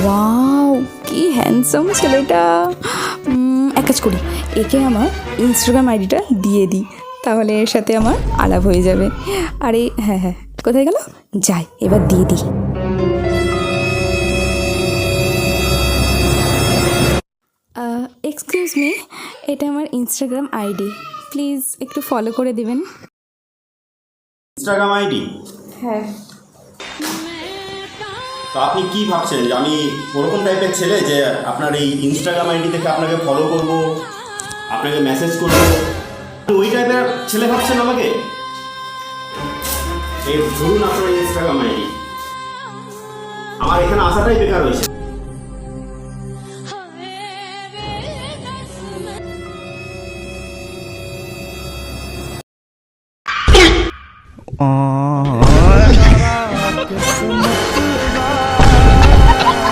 Wow, কি handsome ছেলেটা। এক কাজ করি, একে আমার ইনস্টাগ্রাম আইডিটা দিয়ে দিই, তাহলে এর সাথে আমার আলাপ হয়ে যাবে। আরে হ্যাঁ হ্যাঁ, কোথায় গেল? যাই, এবার দিয়ে দিই। এক্সকিউজ মি, এটা আমার ইনস্টাগ্রাম আইডি, প্লিজ একটু ফলো করে দিবেন। Instagram ID? হ্যাঁ। তো আপনি কি ভাবছেন যে আমি ওরকম টাইপের ছেলে যে আপনার এই ইনস্টাগ্রাম আইডি থেকে আপনাকে ফলো করব, আপনাকে মেসেজ করব? ওই টাইপের ছেলে ভাবছেন আমাকে? এই ধরুন আপনার ইনস্টাগ্রাম আইডি, আমার এখানে আসাটাই বেকার হয়েছে।